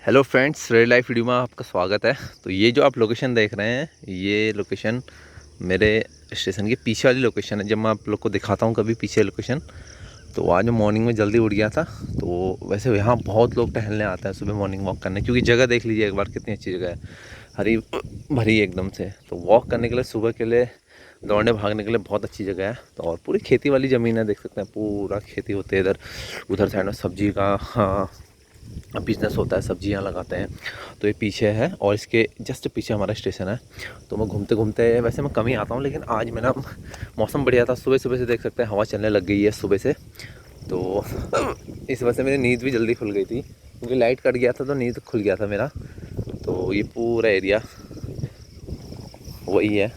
Hello friends, real life video में आपका स्वागत है। तो ये जो आप लोकेशन देख रहे हैं, ये लोकेशन मेरे स्टेशन के पीछे वाली लोकेशन है। जब मैं आप लोग को दिखाता हूँ कभी पीछे लोकेशन, तो आज मैं मॉर्निंग में जल्दी उठ गया था। तो वैसे यहाँ बहुत लोग टहलने आते हैं सुबह मॉर्निंग वॉक करने, क्योंकि जगह देख लीजिए एक बार कितनी अच्छी जगह है, हरी भरी एकदम से। तो वॉक करने के लिए, सुबह के लिए, दौड़ने भागने के लिए बहुत अच्छी जगह है। तो और पूरी खेती वाली ज़मीन है, देख सकते हैं पूरा खेती होती है इधर। उधर साइड में सब्जी का बिजनेस होता है, सब्जियां लगाते हैं। तो ये पीछे है और इसके जस्ट पीछे हमारा स्टेशन है। तो मैं घूमते घूमते, वैसे मैं कम ही आता हूँ, लेकिन आज मेरा मौसम बढ़िया था। सुबह सुबह से देख सकते हैं हवा चलने लग गई है सुबह से। तो इस वजह से मेरी नींद भी जल्दी खुल गई थी, क्योंकि लाइट कट गया था तो नींद खुल गया था मेरा। तो ये पूरा एरिया वही है।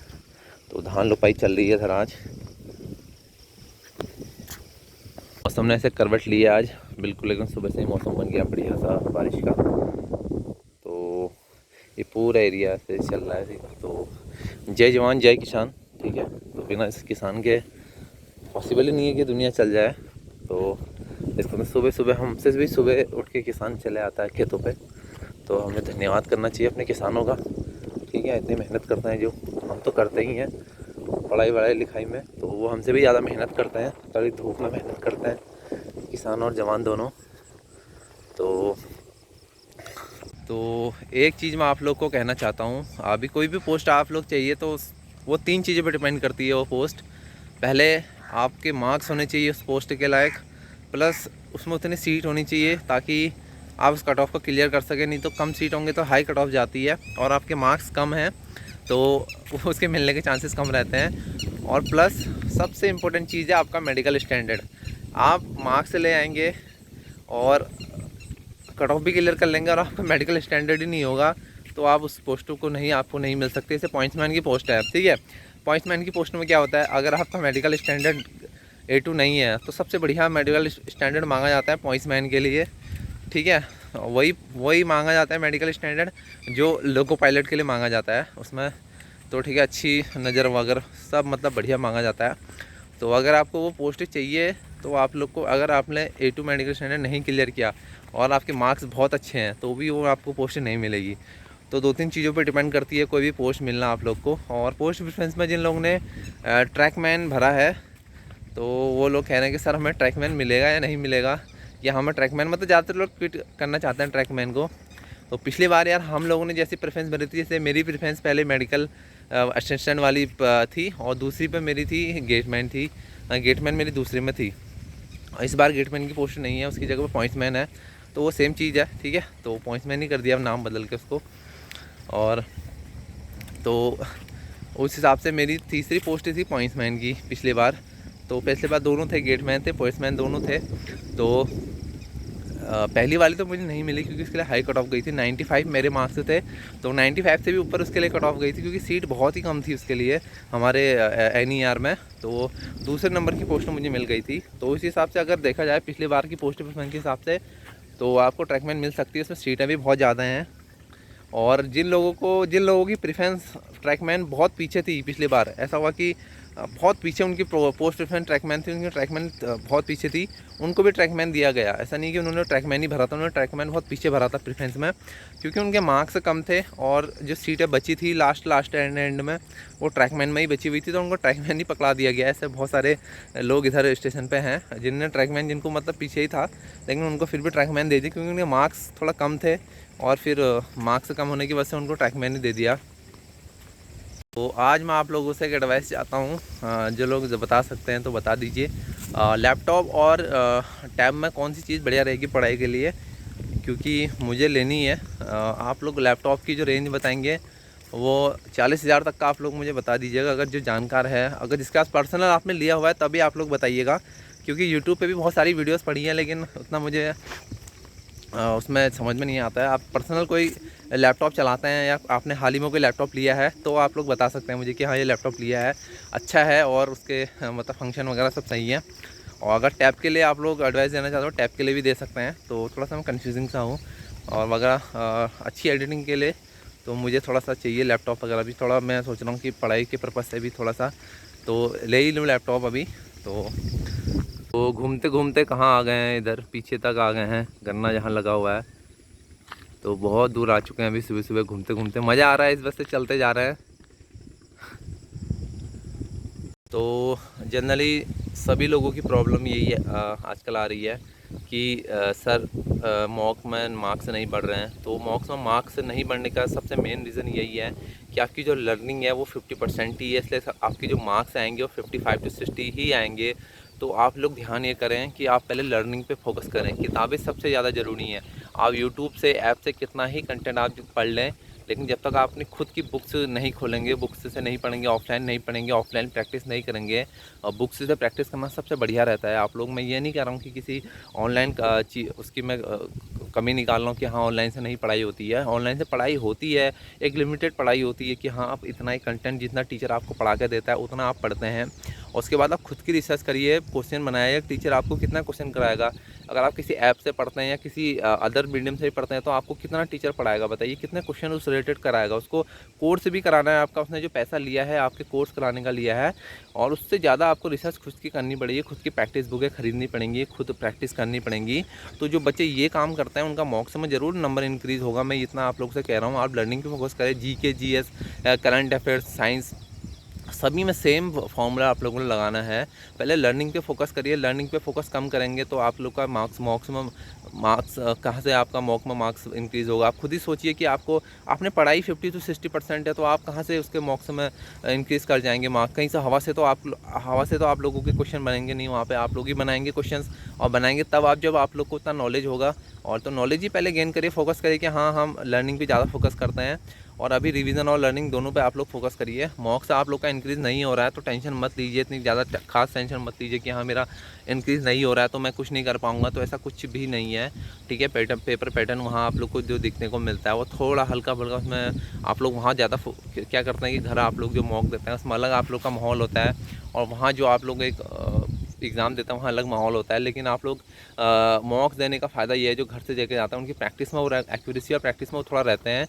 तो धान रोपाई चल रही है सर। आज मौसम ने ऐसे करवट ली है आज बिल्कुल, एकदम सुबह से ही मौसम बन गया बढ़िया सा बारिश का। तो ये पूरा एरिया से चल रहा है। तो जय जवान जय किसान, ठीक है। तो बिना इस किसान के पॉसिबल ही नहीं है कि दुनिया चल जाए। तो इसमें सुबह सुबह हमसे भी सुबह उठ के किसान चले आता है खेतों पे। तो हमें धन्यवाद करना चाहिए अपने किसानों का, ठीक है। इतनी मेहनत करते हैं, जो हम तो करते ही हैं पढ़ाई वढ़ाई लिखाई में, तो वो हमसे भी ज़्यादा मेहनत करते हैं, कड़ी धूप में मेहनत करते हैं किसान और जवान दोनों। तो एक चीज़ मैं आप लोग को कहना चाहता हूँ, अभी कोई भी पोस्ट आप लोग चाहिए तो वो 3 चीज़ों पर डिपेंड करती है वो पोस्ट। पहले आपके मार्क्स होने चाहिए उस पोस्ट के लायक, प्लस उसमें उतनी सीट होनी चाहिए ताकि आप उस कट ऑफ को क्लियर कर सकें। नहीं तो कम सीट होंगे तो हाई कट ऑफ जाती है, और आपके मार्क्स कम हैं तो उसके मिलने के चांसेस कम रहते हैं। और प्लस सबसे इम्पोर्टेंट चीज़ है आपका मेडिकल स्टैंडर्ड। आप मार्क्स ले आएंगे और कट ऑफ भी क्लियर कर लेंगे और आपका मेडिकल स्टैंडर्ड ही नहीं होगा, तो आप उस पोस्टों को आपको नहीं मिल सकते। जैसे पॉइंट्समैन की पोस्ट है, ठीक है। पॉइंट्समैन की पोस्ट में क्या होता है, अगर आपका मेडिकल स्टैंडर्ड A2 नहीं है तो सबसे बढ़िया मेडिकल स्टैंडर्ड मांगा जाता है पॉइंट्समैन के लिए, ठीक है। वही वही मांगा जाता है मेडिकल स्टैंडर्ड जो लोको पायलट के लिए मांगा जाता है उसमें। तो ठीक है, अच्छी नज़र वगैरह सब मतलब बढ़िया मांगा जाता है। तो अगर आपको वो पोस्ट चाहिए तो आप लोग को, अगर आपने A2 मेडिकल स्टैंडर्ड नहीं क्लियर किया और आपके मार्क्स बहुत अच्छे हैं तो भी वो आपको पोस्ट नहीं मिलेगी। तो 2-3 चीज़ों पर डिपेंड करती है कोई भी पोस्ट मिलना आप लोग को। और पोस्ट प्रेफरेंस में जिन लोगों ने ट्रैकमैन भरा है, तो वो लोग कह रहे हैं कि सर हमें ट्रैकमैन मिलेगा या नहीं मिलेगा, या हमें ट्रैकमैन, मतलब ज़्यादातर लोग क्विट करना चाहते हैं ट्रैकमैन को। तो पिछली बार यार हम लोगों ने जैसी प्रेफरेंस भरी थी, जैसे मेरी प्रेफरेंस पहले मेडिकल असिस्टेंट वाली थी और दूसरी पे मेरी थी गेटमैन थी। गेटमैन मेरी दूसरी में थी। इस बार गेटमैन की पोस्ट नहीं है, उसकी जगह पर पॉइंट्समैन है। तो वो सेम चीज़ है, ठीक है। तो पॉइंट्समैन ही कर दिया नाम बदल के उसको। और तो उस हिसाब से मेरी तीसरी पोस्ट थी पॉइंट्समैन की पिछली बार। तो पिछली बार दोनों थे, गेटमैन थे, पॉइंट्समैन दोनों थे। तो पहली वाली तो मुझे नहीं मिली क्योंकि उसके लिए हाई कट ऑफ गई थी, 95 मेरे मार्क्स थे। तो 95 से भी ऊपर उसके लिए कट ऑफ गई थी, क्योंकि सीट बहुत ही कम थी उसके लिए हमारे NER में। तो दूसरे नंबर की पोस्ट मुझे मिल गई थी। तो उस हिसाब से अगर देखा जाए पिछली बार की पोस्ट प्रेफरेंस के हिसाब से, तो आपको ट्रैकमैन मिल सकती है। उसमें सीटें भी बहुत ज़्यादा हैं। और जिन लोगों की प्रेफरेंस ट्रैकमैन बहुत पीछे थी पिछली बार, ऐसा हुआ कि बहुत पीछे उनकी पोस्ट प्रेफरेंस ट्रैकमैन थी, उनकी ट्रैकमैन बहुत पीछे थी, उनको भी ट्रैकमैन दिया गया। ऐसा नहीं कि उन्होंने ट्रैकमैन ही भरा था, उन्होंने ट्रैकमैन बहुत पीछे भरा था प्रेफरेंस में, क्योंकि उनके मार्क्स कम थे। और जो सीटें बची थी लास्ट एंड में, वो ट्रैकमैन में ही बची हुई थी, तो उनको ट्रैकमैन ही पकड़ा दिया गया। ऐसे बहुत सारे लोग इधर स्टेशन पर हैं जिनने ट्रैकमैन, जिनको मतलब पीछे ही था, लेकिन उनको फिर भी ट्रैकमैन दे दी, क्योंकि उनके मार्क्स थोड़ा कम थे। और फिर मार्क्स कम होने की वजह से उनको ट्रैकमैन ही दे दिया। तो आज मैं आप लोगों से एक एडवाइस चाहता हूँ, जो लोग बता सकते हैं तो बता दीजिए। लैपटॉप और टैब में कौन सी चीज़ बढ़िया रहेगी पढ़ाई के लिए, क्योंकि मुझे लेनी है। आप लोग लैपटॉप की जो रेंज बताएंगे वो 40,000 तक का आप लोग मुझे बता दीजिएगा, अगर जो जानकार है, अगर जिसके पास पर्सनल आपने लिया हुआ है तभी आप लोग बताइएगा। क्योंकि यूट्यूब पे भी बहुत सारी वीडियोस पड़ी हैं, लेकिन उतना मुझे उसमें समझ में नहीं आता है। आप पर्सनल कोई लैपटॉप चलाते हैं या आपने हाल ही में कोई लैपटॉप लिया है तो आप लोग बता सकते हैं मुझे कि हाँ ये लैपटॉप लिया है, अच्छा है और उसके मतलब फंक्शन वगैरह सब सही है। और अगर टैब के लिए आप लोग एडवाइस देना चाहते हो, टैब के लिए भी दे सकते हैं। तो थोड़ा सा मैं कन्फ्यूजिंग सा हूँ और वगैरह अच्छी एडिटिंग के लिए तो मुझे थोड़ा सा चाहिए लैपटॉप वगैरह भी। थोड़ा मैं सोच रहा हूँ कि पढ़ाई के पर्पज़ से भी थोड़ा सा तो ले ही लूँ लैपटॉप अभी। तो घूमते घूमते कहाँ आ गए हैं, इधर पीछे तक आ गए हैं, गन्ना जहाँ लगा हुआ है। तो बहुत दूर आ चुके हैं अभी सुबह सुबह घूमते घूमते। मज़ा आ रहा है, इस बस से चलते जा रहे हैं। तो जनरली सभी लोगों की प्रॉब्लम यही है आजकल आ रही है कि सर मॉक में मार्क्स नहीं बढ़ रहे हैं। तो मॉक्स में मार्क्स नहीं बढ़ने का सबसे मेन रीज़न यही है कि आपकी जो लर्निंग है वो 50% ही है, इसलिए आपके जो मार्क्स आएंगे वो 55 to 60 ही आएंगे। तो आप लोग ध्यान ये करें कि आप पहले लर्निंग पे फोकस करें। किताबें सबसे ज़्यादा ज़रूरी हैं। आप यूट्यूब से, ऐप से कितना ही कंटेंट आप पढ़ लें, लेकिन जब तक आप अपनी खुद की बुक्स नहीं खोलेंगे, बुक्स से नहीं पढ़ेंगे, ऑफलाइन नहीं पढ़ेंगे, ऑफलाइन प्रैक्टिस नहीं करेंगे, और बुक्स से प्रैक्टिस करना सबसे बढ़िया रहता है। आप लोग, मैं ये नहीं कह रहा हूँ कि किसी ऑनलाइन उसकी मैं कमी निकाल रहा हूँ कि हाँ ऑनलाइन से नहीं पढ़ाई होती है। ऑनलाइन से पढ़ाई होती है, एक लिमिटेड पढ़ाई होती है कि हाँ आप इतना ही कंटेंट जितना टीचर आपको पढ़ा के देता है उतना आप पढ़ते हैं। उसके बाद आप खुद की रिसर्च करिए, क्वेश्चन बनाइए, टीचर आपको कितना क्वेश्चन कराएगा। अगर आप किसी ऐप से पढ़ते हैं या किसी अदर मीडियम से पढ़ते हैं तो आपको कितना टीचर पढ़ाएगा, बताइए कितने क्वेश्चन उस रिलेटेड कराएगा। उसको कोर्स भी कराना है आपका, उसने जो पैसा लिया है आपके कोर्स कराने का लिया है, और उससे ज़्यादा आपको रिसर्च खुद की करनी पड़ेगी, खुद की प्रैक्टिस बुकें खरीदनी पड़ेंगी, खुद प्रैक्टिस करनी पड़ेंगी। तो जो बच्चे ये काम करते हैं उनका मॉक्स में ज़रूर नंबर इंक्रीज़ होगा। मैं इतना आप लोग से कह रहा हूँ। आप लर्निंग पे फोकस करें, GK, GS, current affairs, science, सभी में सेम फॉर्मूला आप लोगों को लगाना है। पहले लर्निंग पे फोकस करिए। लर्निंग पे फोकस कम करेंगे तो आप लोग का मॉक्स कहाँ से आपका मॉक में मार्क्स इंक्रीज़ होगा। आप खुद ही सोचिए कि आपने पढ़ाई 50 to 60% है, तो आप कहाँ से उसके मॉक्स में इंक्रीज़ कर जाएंगे मार्क्स। कहीं से हवा से तो आप लोगों के क्वेश्चन बनेंगे नहीं, वहाँ पे आप लोग ही बनाएंगे क्वेश्चंस, और बनाएंगे तब जब आप लोग को उतना नॉलेज होगा। और तो नॉलेज ही पहले गेन करिए, फोकस करिए कि हाँ हम लर्निंग पे ज़्यादा फोकस करते हैं, और अभी रिवीजन और लर्निंग दोनों पे आप लोग फोकस करिए। मॉक्स आप लोग का इंक्रीज़ नहीं हो रहा है तो टेंशन मत लीजिए, इतनी ज़्यादा खास टेंशन मत लीजिए कि हाँ मेरा इंक्रीज़ नहीं हो रहा है तो मैं कुछ नहीं कर पाऊँगा। तो ऐसा कुछ भी नहीं है, ठीक है। पेपर पैटर्न वहाँ आप लोग को जो देखने को मिलता है वो थोड़ा हल्का फुल्का, उसमें आप लोग वहाँ ज़्यादा क्या करते हैं कि घर आप लोग जो मॉक देते हैं उसमें अलग आप लोग का माहौल होता है, और वहाँ जो आप लोग एक एग्ज़ाम देता हूँ वहाँ अलग माहौल होता है। लेकिन आप लोग मॉक्स देने का फ़ायदा ये है, जो घर से लेके जाता है उनकी प्रैक्टिस में वो एक्यूरेसी और प्रैक्टिस में वो थोड़ा रहते हैं,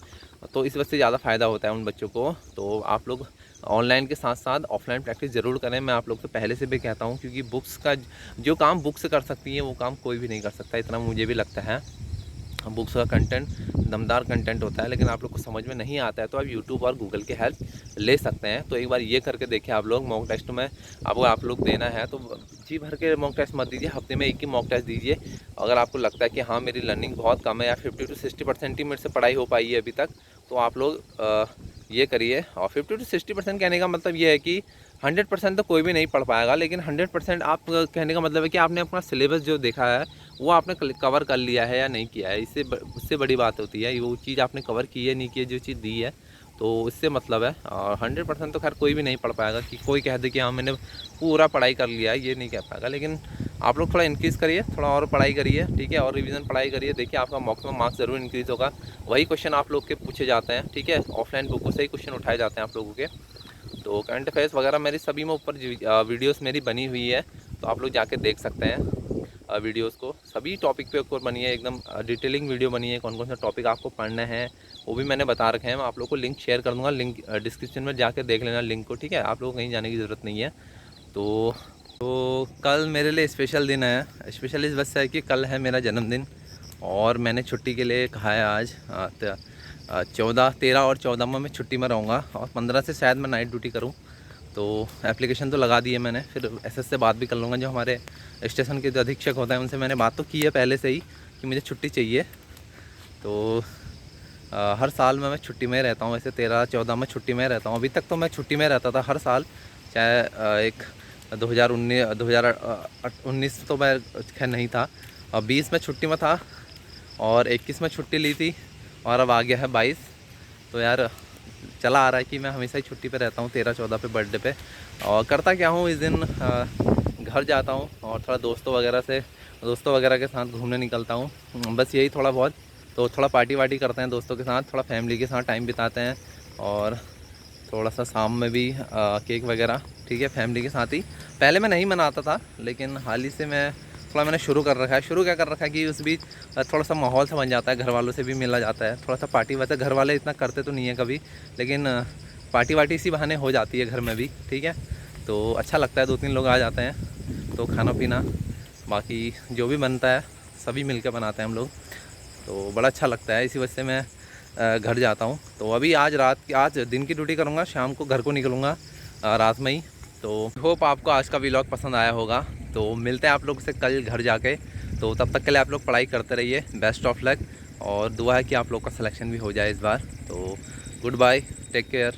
तो इस वजह से ज़्यादा फ़ायदा होता है उन बच्चों को। तो आप लोग ऑनलाइन के साथ साथ ऑफलाइन प्रैक्टिस ज़रूर करें। मैं आप लोग से पहले से भी कहता हूँ, क्योंकि बुक्स का जो काम बुक्स कर सकती हैं वो काम कोई भी नहीं कर सकता, इतना मुझे भी लगता है। बुक्स का कंटेंट दमदार कंटेंट होता है, लेकिन आप लोग को समझ में नहीं आता है तो आप यूट्यूब और गूगल की हेल्प ले सकते हैं। तो एक बार ये करके देखिए आप लोग। मॉक टेस्ट में आपको आप लोग देना है तो जी भर के मॉक टेस्ट मत दीजिए, हफ्ते में एक ही मॉक टेस्ट दीजिए। अगर आपको लगता है कि हाँ मेरी लर्निंग बहुत कम है या 50 to 60% ही मेरे से पढ़ाई हो पाई है अभी तक, तो आप लोग ये करिए। और 50 to 60% कहने का मतलब ये है कि 100% तो कोई भी नहीं पढ़ पाएगा, लेकिन 100% आप कहने का मतलब है कि आपने अपना सिलेबस जो देखा है वो आपने कवर कर लिया है या नहीं किया है। उससे बड़ी बात होती है वो चीज़ आपने कवर की है नहीं की है, जो चीज़ दी है, तो इससे मतलब है। और 100% तो खैर कोई भी नहीं पढ़ पाएगा, कि कोई कह दे कि हाँ मैंने पूरा पढ़ाई कर लिया है, ये नहीं कह पाएगा। लेकिन आप लोग थोड़ा इंक्रीज़ करिए, थोड़ा और पढ़ाई करिए, ठीक है, और रिवीजन पढ़ाई करिए। देखिए आपका मॉक्स में मार्क्स ज़रूर इंक्रीज़ होगा। वही क्वेश्चन आप लोग के पूछे जाते हैं, ठीक है, ऑफलाइन बुकों से ही क्वेश्चन उठाए जाते हैं आप लोगों के। तो करंट अफेयर्स वगैरह मेरी सभी में ऊपर वीडियोस मेरी बनी हुई है, तो आप लोग जाके देख सकते हैं वीडियोस को। सभी टॉपिक पे ऊपर बनी है, एकदम डिटेलिंग वीडियो बनी है, कौन कौन सा टॉपिक आपको पढ़ना है वो भी मैंने बता रखे हैं। मैं आप लोग को लिंक शेयर कर दूँगा, लिंक डिस्क्रिप्शन में जाके देख लेना लिंक को, ठीक है। आप लोग कहीं जाने की ज़रूरत नहीं है। तो कल मेरे लिए स्पेशल दिन है। स्पेशल इस वजह से है कि कल है मेरा जन्मदिन, और मैंने छुट्टी के लिए कहा है आज। 13 और 14 में मैं छुट्टी में रहूँगा, और 15 से शायद मैं नाइट ड्यूटी करूँ। तो एप्लीकेशन तो लगा दी है मैंने, फिर एसएस से बात भी कर लूँगा, जो हमारे स्टेशन के जो अधीक्षक होते हैं उनसे मैंने बात तो की है पहले से ही कि मुझे छुट्टी चाहिए। तो हर साल में मैं छुट्टी में रहता हूँ, वैसे 13-14 में छुट्टी में रहता हूँ। अभी तक तो मैं छुट्टी में रहता था हर साल, चाहे एक 2019 तो मैं खैर नहीं था, और 20 में छुट्टी में था, और 21 में छुट्टी ली थी, और अब आ गया है 22। तो यार चला आ रहा है कि मैं हमेशा ही छुट्टी पे रहता हूँ 13-14 पे बर्थडे पे। और करता क्या हूँ, इस दिन घर जाता हूँ और थोड़ा दोस्तों वगैरह के साथ घूमने निकलता हूँ, बस यही थोड़ा बहुत। तो थोड़ा पार्टी वार्टी करते हैं दोस्तों के साथ, थोड़ा फैमिली के साथ टाइम बिताते हैं, और थोड़ा सा शाम में भी केक वगैरह, ठीक है, फैमिली के साथ ही। पहले मैं नहीं मनाता था, लेकिन हाल ही से मैंने शुरू कर रखा है। शुरू क्या कर रखा है कि उस बीच थोड़ा सा माहौल सा बन जाता है, घर वालों से भी मिला जाता है, थोड़ा सा पार्टी। वैसे घर वाले इतना करते तो नहीं है कभी, लेकिन पार्टी वार्टी इसी बहाने हो जाती है घर में भी, ठीक है। तो अच्छा लगता है, 2-3 लोग आ जाते हैं, तो खाना पीना बाकी जो भी बनता है सभी मिल कर बनाते हैं हम लोग। तो बड़ा अच्छा लगता है, इसी वजह से मैं घर जाता हूँ। तो अभी आज दिन की ड्यूटी करूँगा, शाम को घर को निकलूँगा रात में ही। तो होप आपको आज का व्लॉग पसंद आया होगा। तो मिलते हैं आप लोग से कल घर जाके। तो तब तक के लिए आप लोग पढ़ाई करते रहिए, बेस्ट ऑफ लक, और दुआ है कि आप लोग का सिलेक्शन भी हो जाए इस बार। तो गुड बाय, टेक केयर।